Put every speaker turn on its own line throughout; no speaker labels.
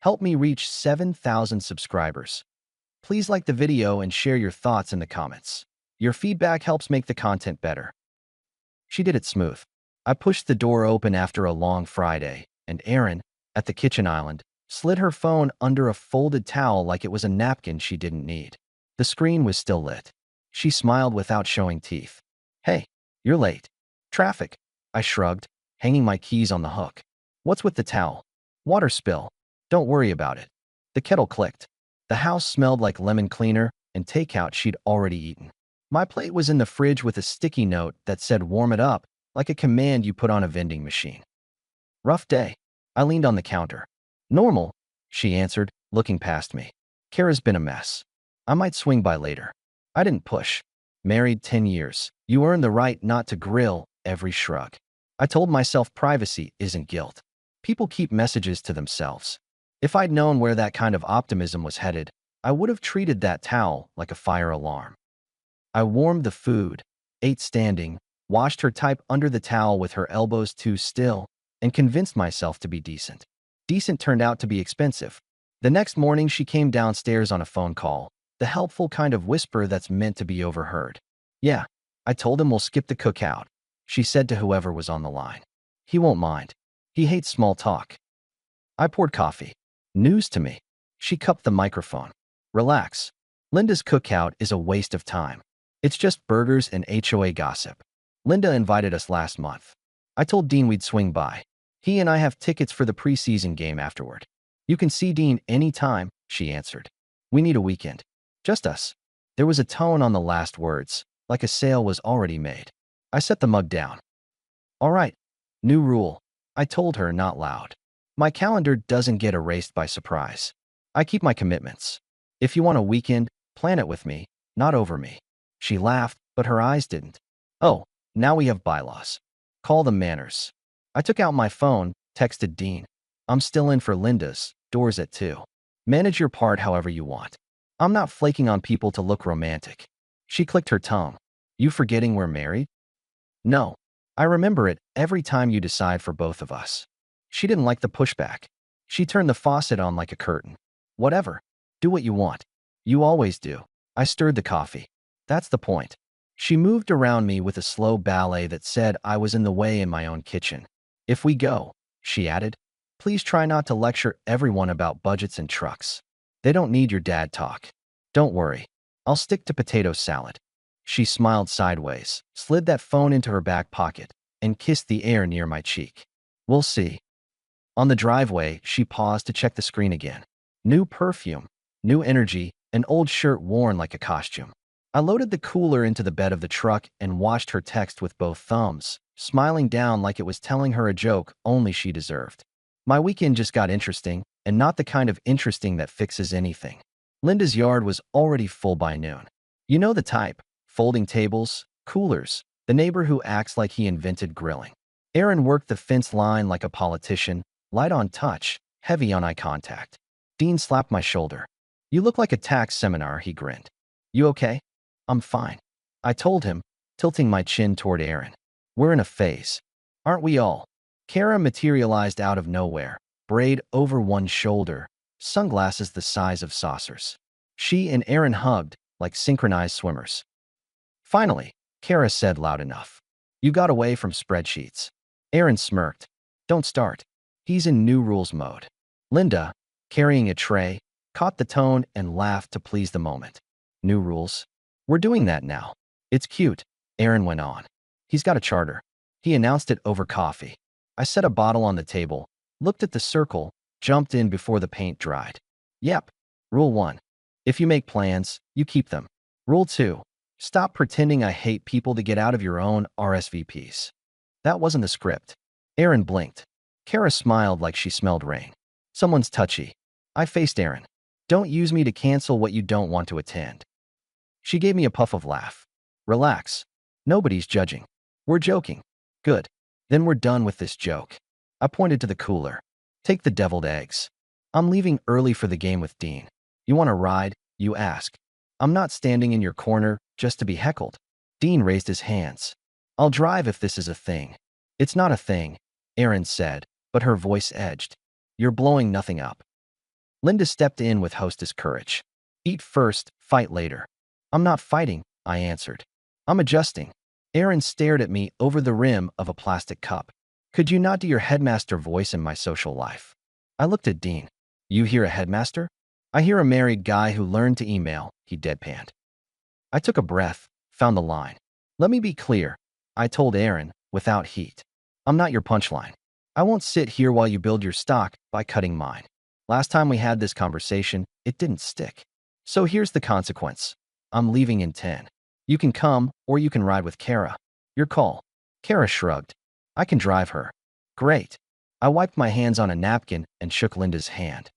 Help me reach 7,000 subscribers. Please like the video and share your thoughts in the comments. Your feedback helps make the content better. She did it smooth. I pushed the door open after a long Friday, and Erin, at the kitchen island, slid her phone under a folded towel like it was a napkin she didn't need. The screen was still lit. She smiled without showing teeth. "Hey, you're late." "Traffic." I shrugged, hanging my keys on the hook. "What's with the towel?" "Water spill." "Don't worry about it." The kettle clicked. The house smelled like lemon cleaner and takeout she'd already eaten. My plate was in the fridge with a sticky note that said warm it up, like a command you put on a vending machine. "Rough day." I leaned on the counter. "Normal," she answered, looking past me. "Kara's been a mess. I might swing by later." I didn't push. Married 10 years. You earn the right not to grill every shrug. I told myself privacy isn't guilt. People keep messages to themselves. If I'd known where that kind of optimism was headed, I would have treated that towel like a fire alarm. I warmed the food, ate standing, watched her type under the towel with her elbows too still, and convinced myself to be decent. Decent turned out to be expensive. The next morning she came downstairs on a phone call, the helpful kind of whisper that's meant to be overheard. "Yeah, I told him we'll skip the cookout," she said to whoever was on the line. "He won't mind. He hates small talk." I poured coffee. News to me. She cupped the microphone. "Relax. Linda's cookout is a waste of time. It's just burgers and HOA gossip. Linda invited us last month. I told Dean we'd swing by. He and I have tickets for the preseason game afterward. You can see Dean anytime," she answered. "We need a weekend. Just us." There was a tone on the last words, like a sale was already made. I set the mug down. "All right. New rule," I told her, not loud. "My calendar doesn't get erased by surprise. I keep my commitments. If you want a weekend, plan it with me, not over me." She laughed, but her eyes didn't. "Oh, now we have bylaws. Call them manners." I took out my phone, texted Dean. "I'm still in for Linda's, doors at 2. Manage your part however you want. I'm not flaking on people to look romantic." She clicked her tongue. "You forgetting we're married?" "No. I remember it every time you decide for both of us." She didn't like the pushback. She turned the faucet on like a curtain. "Whatever. Do what you want. You always do." I stirred the coffee. "That's the point." She moved around me with a slow ballet that said I was in the way in my own kitchen. "If we go," she added, "please try not to lecture everyone about budgets and trucks. They don't need your dad talk." "Don't worry. I'll stick to potato salad." She smiled sideways, slid that phone into her back pocket, and kissed the air near my cheek. "We'll see." On the driveway, she paused to check the screen again. New perfume, new energy, an old shirt worn like a costume. I loaded the cooler into the bed of the truck and watched her text with both thumbs, smiling down like it was telling her a joke only she deserved. My weekend just got interesting, and not the kind of interesting that fixes anything. Linda's yard was already full by noon. You know the type: folding tables, coolers, the neighbor who acts like he invented grilling. Aaron worked the fence line like a politician, light on touch, heavy on eye contact. Dean slapped my shoulder. "You look like a tax seminar," he grinned. "You okay?" "I'm fine," I told him, tilting my chin toward Aaron. "We're in a phase. Aren't we all?" Kara materialized out of nowhere, braid over one shoulder, sunglasses the size of saucers. She and Aaron hugged like synchronized swimmers. "Finally," Kara said loud enough. "You got away from spreadsheets." Aaron smirked. "Don't start." He's in new rules mode. Linda, carrying a tray, caught the tone and laughed to please the moment. "New rules? We're doing that now." "It's cute," Aaron went on. "He's got a charter." He announced it over coffee. I set a bottle on the table, looked at the circle, jumped in before the paint dried. "Yep. Rule 1. If you make plans, you keep them. Rule 2. Stop pretending I hate people to get out of your own RSVPs." That wasn't the script. Aaron blinked. Kara smiled like she smelled rain. "Someone's touchy." I faced Aaron. "Don't use me to cancel what you don't want to attend." She gave me a puff of laugh. "Relax. Nobody's judging. We're joking." "Good. Then we're done with this joke." I pointed to the cooler. "Take the deviled eggs. I'm leaving early for the game with Dean. You want a ride?" you ask. "I'm not standing in your corner just to be heckled." Dean raised his hands. "I'll drive if this is a thing." "It's not a thing," Aaron said, but her voice edged. "You're blowing nothing up." Linda stepped in with hostess courage. Eat first, fight later. I'm not fighting, I answered. I'm adjusting. Aaron stared at me over the rim of a plastic cup. Could you not do your headmaster voice in my social life? I looked at Dean. You hear a headmaster? I hear a married guy who learned to email, he deadpanned. I took a breath, found the line. Let me be clear, I told Aaron, without heat. I'm not your punchline. I won't sit here while you build your stock by cutting mine. Last time we had this conversation, it didn't stick. So here's the consequence. I'm leaving in 10. You can come, or you can ride with Kara. Your call. Kara shrugged. I can drive her. Great. I wiped my hands on a napkin and shook Linda's hand.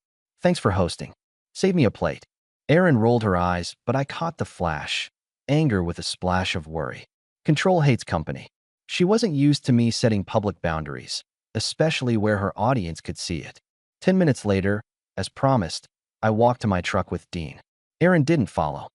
Thanks for hosting. Save me a plate. Erin rolled her eyes, but I caught the flash. Anger with a splash of worry. Control hates company. She wasn't used to me setting public boundaries, especially where her audience could see it. 10 minutes later, as promised, I walked to my truck with Dean. Erin didn't follow.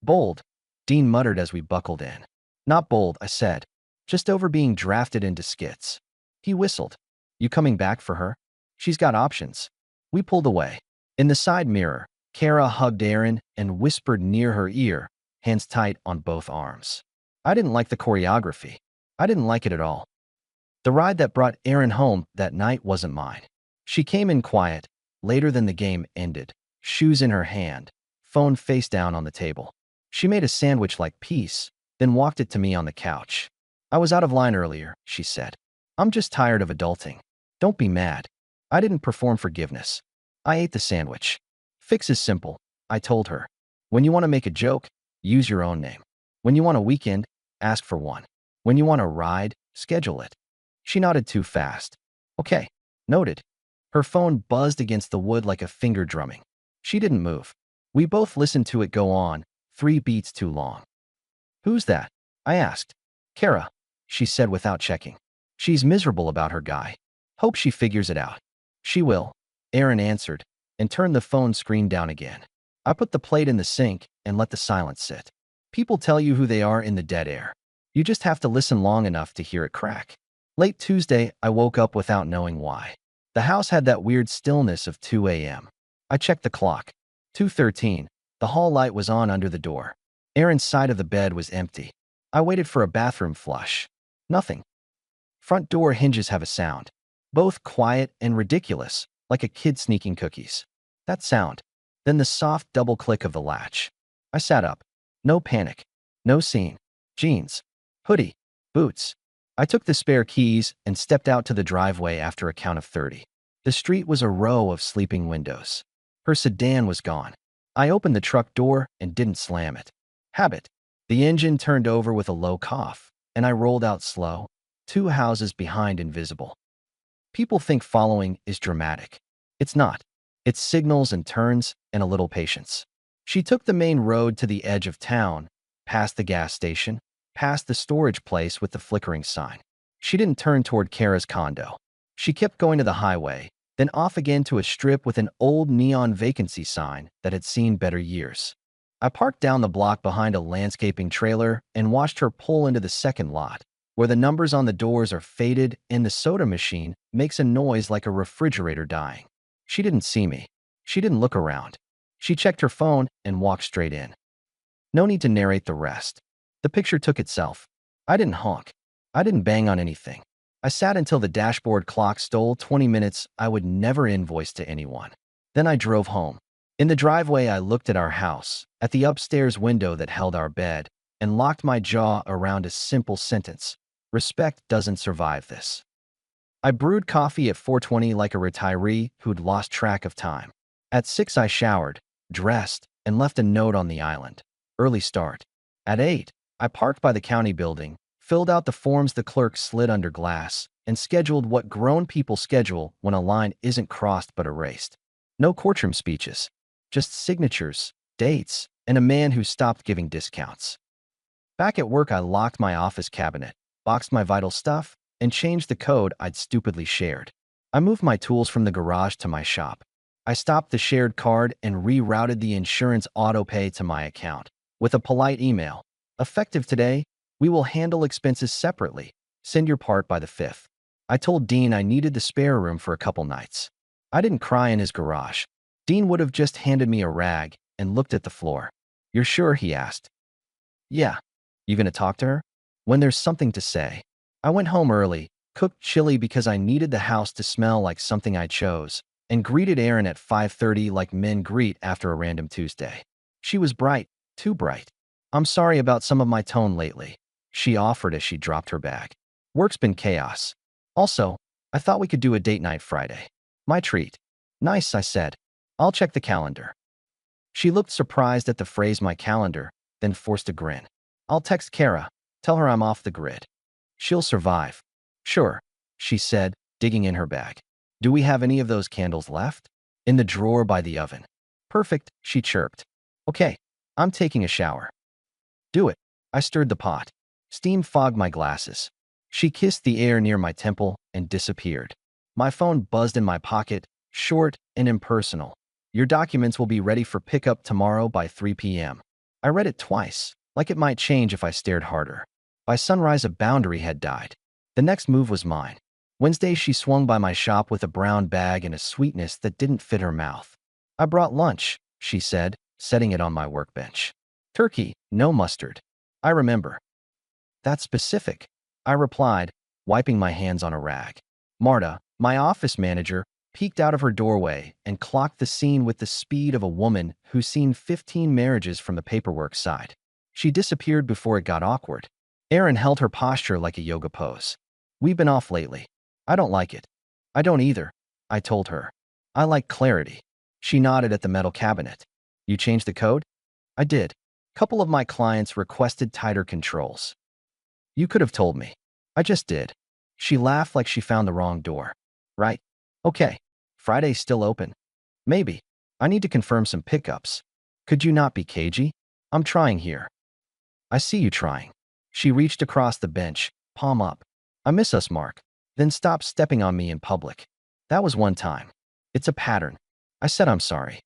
Bold, Dean muttered as we buckled in. Not bold, I said. Just over being drafted into skits. He whistled. You coming back for her? She's got options. We pulled away. In the side mirror, Kara hugged Erin and whispered near her ear, hands tight on both arms. I didn't like the choreography. I didn't like it at all. The ride that brought Erin home that night wasn't mine. She came in quiet, later than the game ended, shoes in her hand, phone face down on the table. She made a sandwich like peace, then walked it to me on the couch. I was out of line earlier, she said. I'm just tired of adulting. Don't be mad. I didn't perform forgiveness. I ate the sandwich. Fix is simple, I told her. When you want to make a joke, use your own name. When you want a weekend, ask for one. When you want a ride, schedule it. She nodded too fast. Okay, noted. Her phone buzzed against the wood like a finger drumming. She didn't move. We both listened to it go on, 3 beats too long. Who's that? I asked. Kara, she said without checking. She's miserable about her guy. Hope she figures it out. She will, Erin answered, and turned the phone screen down again. I put the plate in the sink and let the silence sit. People tell you who they are in the dead air. You just have to listen long enough to hear it crack. Late Tuesday, I woke up without knowing why. The house had that weird stillness of 2 a.m. I checked the clock. 2:13. The hall light was on under the door. Erin's side of the bed was empty. I waited for a bathroom flush. Nothing. Front door hinges have a sound. Both quiet and ridiculous, like a kid sneaking cookies. That sound. Then the soft double click of the latch. I sat up. No panic. No scene. Jeans. Hoodie. Boots. I took the spare keys and stepped out to the driveway after a count of 30. The street was a row of sleeping windows. Her sedan was gone. I opened the truck door and didn't slam it. Habit. The engine turned over with a low cough, and I rolled out slow, 2 houses behind invisible. People think following is dramatic. It's not. It's signals and turns and a little patience. She took the main road to the edge of town, past the gas station, past the storage place with the flickering sign. She didn't turn toward Kara's condo. She kept going to the highway, then off again to a strip with an old neon vacancy sign that had seen better years. I parked down the block behind a landscaping trailer and watched her pull into the second lot, where the numbers on the doors are faded and the soda machine makes a noise like a refrigerator dying. She didn't see me. She didn't look around. She checked her phone and walked straight in. No need to narrate the rest. The picture took itself. I didn't honk. I didn't bang on anything. I sat until the dashboard clock stole 20 minutes I would never invoice to anyone. Then I drove home. In the driveway, I looked at our house, at the upstairs window that held our bed, and locked my jaw around a simple sentence. Respect doesn't survive this. I brewed coffee at 4:20 like a retiree who'd lost track of time. At 6 I showered, dressed, and left a note on the island. Early start. At 8, I parked by the county building, filled out the forms the clerk slid under glass, and scheduled what grown people schedule when a line isn't crossed but erased. No courtroom speeches. Just signatures, dates, and a man who stopped giving discounts. Back at work, I locked my office cabinet, boxed my vital stuff, and changed the code I'd stupidly shared. I moved my tools from the garage to my shop. I stopped the shared card and rerouted the insurance auto-pay to my account with a polite email. Effective today, we will handle expenses separately. Send your part by the 5th. I told Dean I needed the spare room for a couple nights. I didn't cry in his garage. Dean would have just handed me a rag and looked at the floor. "You're sure?" he asked. "Yeah. You gonna talk to her?" "When there's something to say." I went home early, cooked chili because I needed the house to smell like something I chose, and greeted Erin at 5:30 like men greet after a random Tuesday. She was bright, too bright. "I'm sorry about some of my tone lately," she offered as she dropped her bag. "Work's been chaos. Also, I thought we could do a date night Friday." "My treat." "Nice," I said. "I'll check the calendar." She looked surprised at the phrase "my calendar," then forced a grin. "I'll text Kara. Tell her I'm off the grid. She'll survive." "Sure," she said, digging in her bag. "Do we have any of those candles left?" "In the drawer by the oven." "Perfect," she chirped. "Okay, I'm taking a shower." "Do it." I stirred the pot. Steam fogged my glasses. She kissed the air near my temple and disappeared. My phone buzzed in my pocket, short and impersonal. "Your documents will be ready for pickup tomorrow by 3 p.m. I read it twice, like it might change if I stared harder. By sunrise, a boundary had died. The next move was mine. Wednesday, she swung by my shop with a brown bag and a sweetness that didn't fit her mouth. "I brought lunch," she said, setting it on my workbench. "Turkey, no mustard." "I remember." "That's specific," I replied, wiping my hands on a rag. Marta, my office manager, peeked out of her doorway and clocked the scene with the speed of a woman who's seen 15 marriages from the paperwork side. She disappeared before it got awkward. Erin held her posture like a yoga pose. "We've been off lately. I don't like it." "I don't either," I told her. "I like clarity." She nodded at the metal cabinet. "You changed the code?" "I did. Couple of my clients requested tighter controls." "You could have told me." "I just did." She laughed like she found the wrong door. "Right. Okay. Friday's still open." "Maybe. I need to confirm some pickups." "Could you not be cagey?" "I'm trying here." "I see you trying." She reached across the bench, palm up. "I miss us, Mark." "Then stop stepping on me in public." "That was one time." "It's a pattern." I said I'm sorry.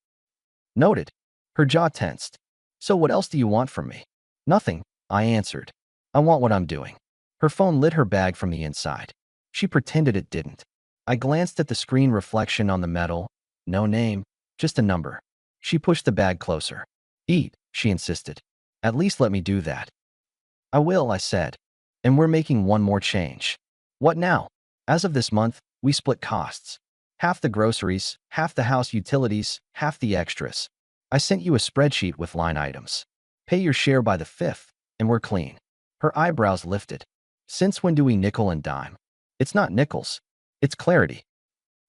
"Noted." Her jaw tensed. "So what else do you want from me?" "Nothing," I answered. "I want what I'm doing." Her phone lit her bag from the inside. She pretended it didn't. I glanced at the screen reflection on the metal. No name, just a number. She pushed the bag closer. "Eat," she insisted. "At least let me do that." "I will," I said. "And we're making one more change." "What now?" "As of this month, we split costs. Half the groceries, half the house utilities, half the extras. I sent you a spreadsheet with line items. Pay your share by the 5th, and we're clean." Her eyebrows lifted. "Since when do we nickel and dime?" "It's not nickels. It's clarity."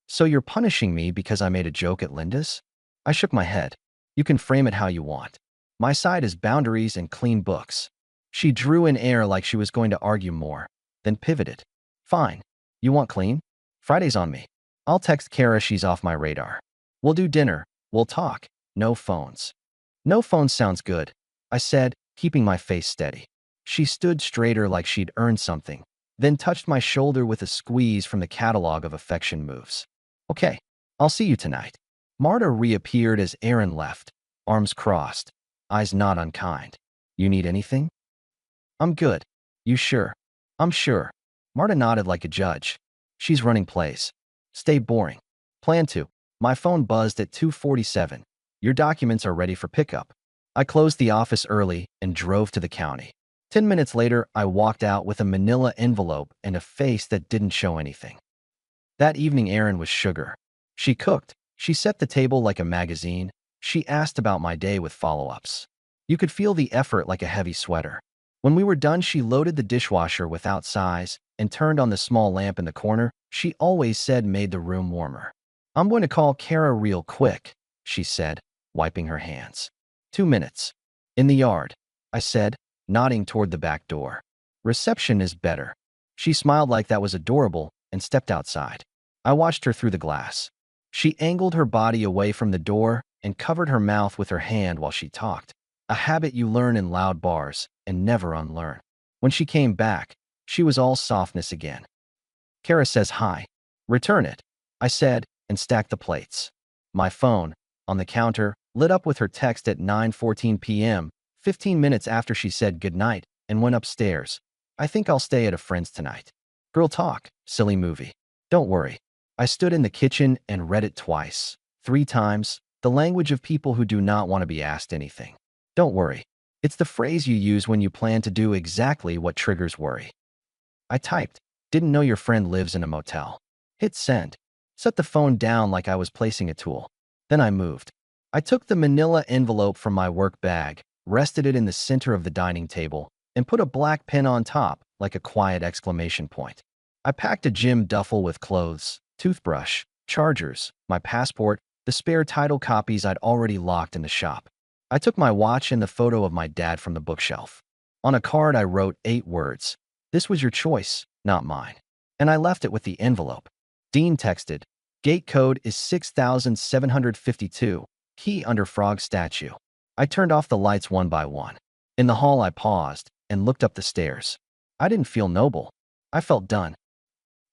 "So you're punishing me because I made a joke at Linda's?" I shook my head. "You can frame it how you want. My side is boundaries and clean books." She drew in air like she was going to argue more, then pivoted. "Fine. You want clean? Friday's on me. I'll text Kara, she's off my radar. We'll do dinner. We'll talk. No phones." "No phones sounds good," I said, keeping my face steady. She stood straighter like she'd earned something, then touched my shoulder with a squeeze from the catalog of affection moves. "Okay, I'll see you tonight." Marta reappeared as Erin left, arms crossed, eyes not unkind. "You need anything?" "I'm good." "You sure?" "I'm sure." Marta nodded like a judge. "She's running plays." "Stay boring." "Plan to." My phone buzzed at 2:47. "Your documents are ready for pickup." I closed the office early and drove to the county. 10 minutes later, I walked out with a manila envelope and a face that didn't show anything. That evening, Erin was sugar. She cooked. She set the table like a magazine. She asked about my day with follow-ups. You could feel the effort like a heavy sweater. When we were done, she loaded the dishwasher without sighs and turned on the small lamp in the corner she always said made the room warmer. "I'm going to call Kara real quick," she said, wiping her hands. 2 minutes. "In the yard," I said, nodding toward the back door. "Reception is better." She smiled like that was adorable and stepped outside. I watched her through the glass. She angled her body away from the door and covered her mouth with her hand while she talked, a habit you learn in loud bars and never unlearn. When she came back, she was all softness again. "Kara says hi." "Return it," I said, and stacked the plates. My phone, on the counter, lit up with her text at 9:14 p.m., 15 minutes after she said goodnight and went upstairs. "I think I'll stay at a friend's tonight." Girl talk, silly movie. Don't worry. I stood in the kitchen and read it twice, 3 times, The language of people who do not want to be asked anything. Don't worry. It's the phrase you use when you plan to do exactly what triggers worry. I typed, didn't know your friend lives in a motel. Hit send. Set the phone down like I was placing a tool. Then I moved. I took the manila envelope from my work bag, rested it in the center of the dining table, and put a black pin on top, like a quiet exclamation point. I packed a gym duffel with clothes, toothbrush, chargers, my passport, the spare title copies I'd already locked in the shop. I took my watch and the photo of my dad from the bookshelf. On a card I wrote 8 words. This was your choice, not mine. And I left it with the envelope. Dean texted, gate code is 6752, key under frog statue. I turned off the lights one by one. In the hall I paused and looked up the stairs. I didn't feel noble. I felt done.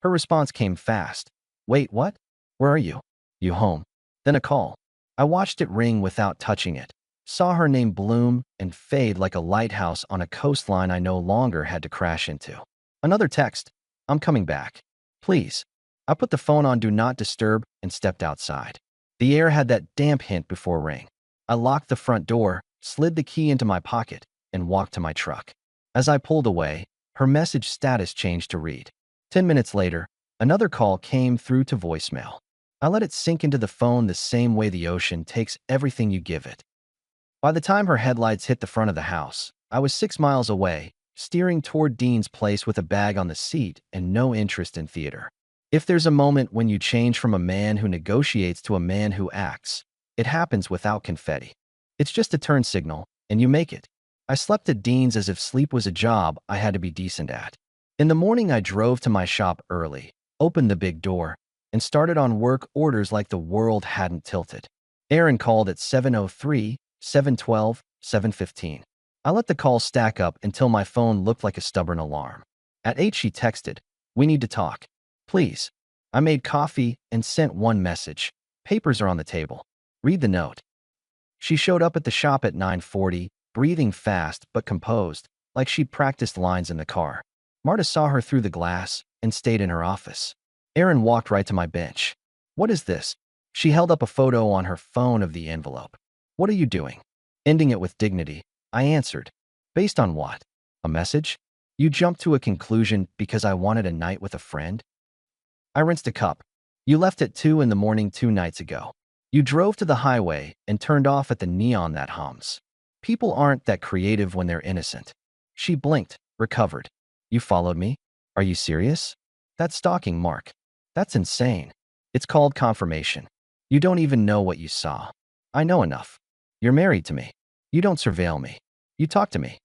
Her response came fast. Wait, what? Where are you? You home. Then a call. I watched it ring without touching it. Saw her name bloom and fade like a lighthouse on a coastline I no longer had to crash into. Another text. I'm coming back. Please. I put the phone on Do Not Disturb and stepped outside. The air had that damp hint before rain. I locked the front door, slid the key into my pocket, and walked to my truck. As I pulled away, her message status changed to read. 10 minutes later, another call came through to voicemail. I let it sink into the phone the same way the ocean takes everything you give it. By the time her headlights hit the front of the house, I was 6 miles away, steering toward Dean's place with a bag on the seat and no interest in theater. If there's a moment when you change from a man who negotiates to a man who acts, it happens without confetti. It's just a turn signal, and you make it. I slept at Dean's as if sleep was a job I had to be decent at. In the morning, I drove to my shop early, opened the big door, and started on work orders like the world hadn't tilted. Aaron called at 7:03, 7:12, 7:15. I let the calls stack up until my phone looked like a stubborn alarm. At 8, she texted, "We need to talk. Please." I made coffee and sent one message. "Papers are on the table. Read the note." She showed up at the shop at 9:40, breathing fast but composed, like she'd practiced lines in the car. Marta saw her through the glass and stayed in her office. Aaron walked right to my bench. "What is this?" She held up a photo on her phone of the envelope. "What are you doing?" Ending it with dignity, I answered. "Based on what? A message? You jumped to a conclusion because I wanted a night with a friend?" I rinsed a cup. "You left at 2 in the morning 2 nights ago. You drove to the highway and turned off at the neon that hums. People aren't that creative when they're innocent." She blinked, recovered. "You followed me? Are you serious? That's stalking, Mark. That's insane. It's called confirmation. You don't even know what you saw. I know enough. You're married to me. You don't surveil me. You talk to me."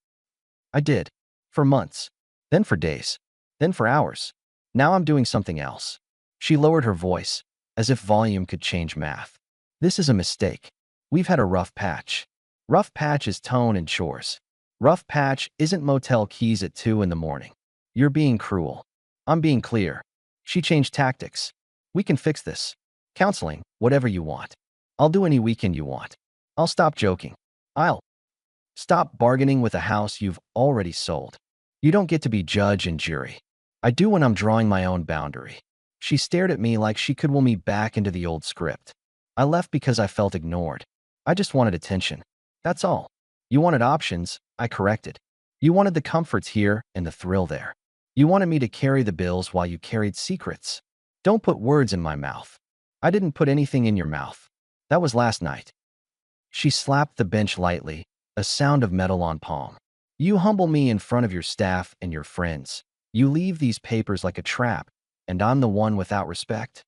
I did. For months. Then for days. Then for hours. Now I'm doing something else. She lowered her voice, as if volume could change math. "This is a mistake. We've had a rough patch. Rough patch is tone and chores. Rough patch isn't motel keys at 2 in the morning. You're being cruel. I'm being clear." She changed tactics. "We can fix this. Counseling, whatever you want. I'll do any weekend you want. I'll stop joking. I'll stop bargaining with a house you've already sold. You don't get to be judge and jury. I do when I'm drawing my own boundary." She stared at me like she could will me back into the old script. "I left because I felt ignored. I just wanted attention. That's all. You wanted options, I corrected. You wanted the comforts here and the thrill there. You wanted me to carry the bills while you carried secrets. Don't put words in my mouth. I didn't put anything in your mouth. That was last night." She slapped the bench lightly, a sound of metal on palm. "You humble me in front of your staff and your friends. You leave these papers like a trap, and I'm the one without respect."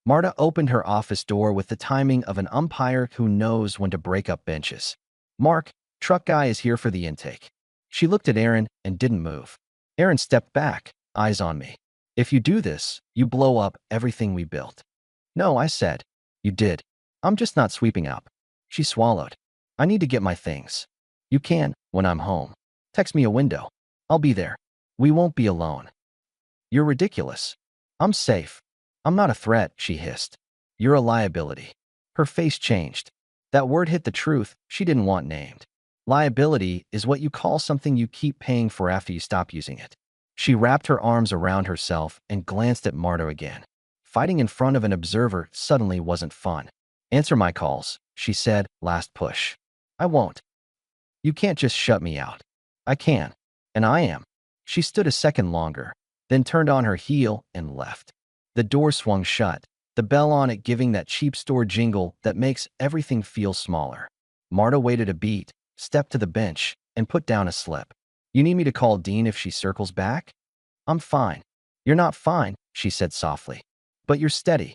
Marta opened her office door with the timing of an umpire who knows when to break up benches. "Mark, truck guy is here for the intake." She looked at Aaron and didn't move. Aaron stepped back, eyes on me. "If you do this, you blow up everything we built." "No," I said. "You did. I'm just not sweeping up." She swallowed. "I need to get my things. You can, when I'm home. Text me a window. I'll be there. We won't be alone." "You're ridiculous. I'm safe. I'm not a threat," she hissed. "You're a liability." Her face changed. That word hit the truth she didn't want named. Liability is what you call something you keep paying for after you stop using it. She wrapped her arms around herself and glanced at Marta again. Fighting in front of an observer suddenly wasn't fun. "Answer my calls. she said, last push. I won't. You can't just shut me out. I can. And I am. She stood a second longer, then turned on her heel and left. The door swung shut, the bell on it giving that cheap store jingle that makes everything feel smaller. Marta waited a beat, stepped to the bench, and put down a slip. You need me to call Dean if she circles back? I'm fine. You're not fine, she said softly. But you're steady.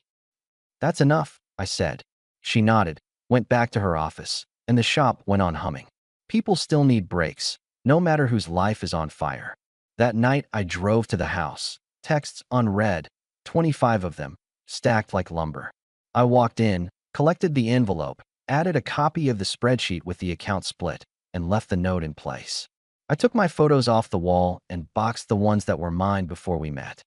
That's enough, I said. She nodded, went back to her office, and the shop went on humming. People still need breaks, no matter whose life is on fire. That night, I drove to the house, texts unread, 25 of them, stacked like lumber. I walked in, collected the envelope, added a copy of the spreadsheet with the account split, and left the note in place. I took my photos off the wall and boxed the ones that were mine before we met.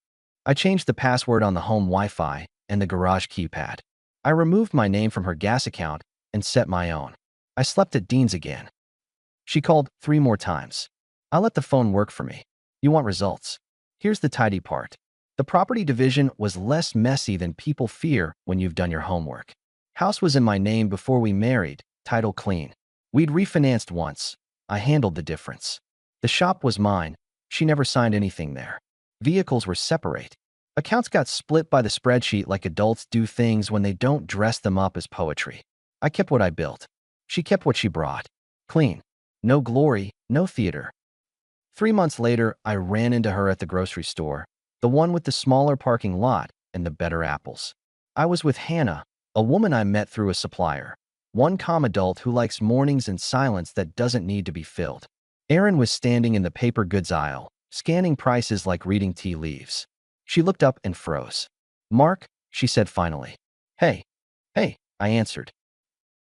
I changed the password on the home Wi-Fi and the garage keypad. I removed my name from her gas account and set my own. I slept at Dean's again. She called 3 more times. I let the phone work for me. You want results? Here's the tidy part. The property division was less messy than people fear when you've done your homework. House was in my name before we married, title clean. We'd refinanced once. I handled the difference. The shop was mine. She never signed anything there. Vehicles were separate. Accounts got split by the spreadsheet like adults do things when they don't dress them up as poetry. I kept what I built. She kept what she brought. Clean. No glory, no theater. 3 months later, I ran into her at the grocery store, the one with the smaller parking lot and the better apples. I was with Hannah, a woman I met through a supplier, one calm adult who likes mornings and silence that doesn't need to be filled. Erin was standing in the paper goods aisle, scanning prices like reading tea leaves. She looked up and froze. Mark, she said finally. Hey. Hey, I answered.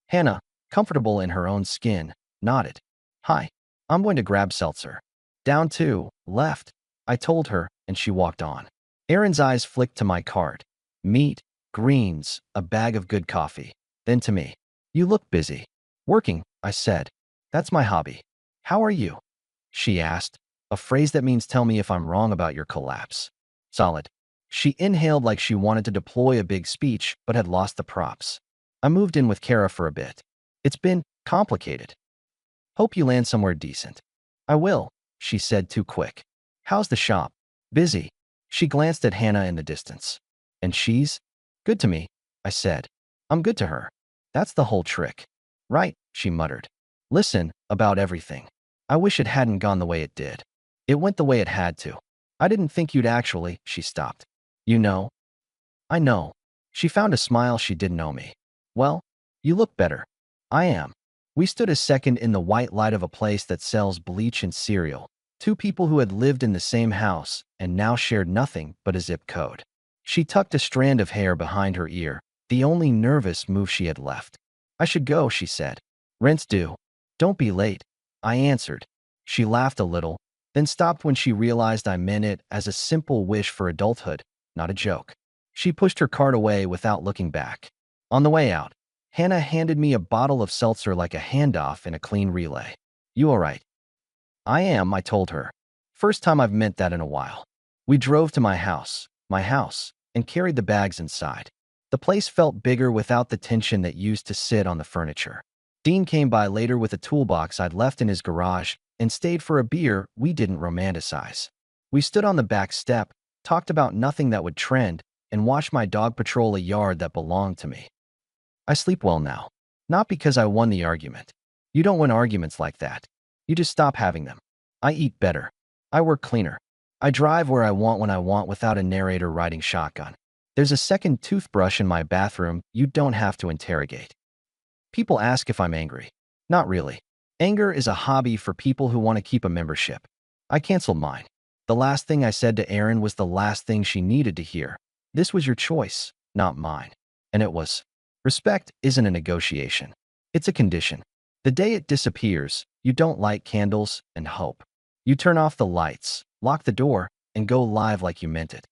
Hannah, comfortable in her own skin, nodded. Hi, I'm going to grab seltzer. Down 2, left, I told her, and she walked on. Erin's eyes flicked to my cart. Meat, greens, a bag of good coffee. Then to me. You look busy. Working, I said. That's my hobby. How are you? She asked, a phrase that means tell me if I'm wrong about your collapse. Solid. She inhaled like she wanted to deploy a big speech, but had lost the props. I moved in with Kara for a bit. It's been complicated. Hope you land somewhere decent. I will, she said too quick. How's the shop? Busy. She glanced at Hannah in the distance. And she's? Good to me, I said. I'm good to her. That's the whole trick. Right, she muttered. Listen, about everything. I wish it hadn't gone the way it did. It went the way it had to. I didn't think you'd actually, she stopped. You know? I know. She found a smile she didn't know me. Well, you look better. I am. We stood a second in the white light of a place that sells bleach and cereal. 2 people who had lived in the same house and now shared nothing but a zip code. She tucked a strand of hair behind her ear, the only nervous move she had left. I should go, she said. Rent's due. Don't be late. I answered. She laughed a little, then stopped when she realized I meant it as a simple wish for adulthood, not a joke. She pushed her cart away without looking back. On the way out, Hannah handed me a bottle of seltzer like a handoff in a clean relay. You all right? I am, I told her. First time I've meant that in a while. We drove to my house, and carried the bags inside. The place felt bigger without the tension that used to sit on the furniture. Dean came by later with a toolbox I'd left in his garage and stayed for a beer we didn't romanticize. We stood on the back step, talked about nothing that would trend, and watched my dog patrol a yard that belonged to me. I sleep well now. Not because I won the argument. You don't win arguments like that. You just stop having them. I eat better. I work cleaner. I drive where I want when I want without a narrator riding shotgun. There's a second toothbrush in my bathroom you don't have to interrogate. People ask if I'm angry. Not really. Anger is a hobby for people who want to keep a membership. I canceled mine. The last thing I said to Erin was the last thing she needed to hear. This was your choice, not mine. And it was. Respect isn't a negotiation. It's a condition. The day it disappears, you don't light candles and hope. You turn off the lights, lock the door, and go live like you meant it.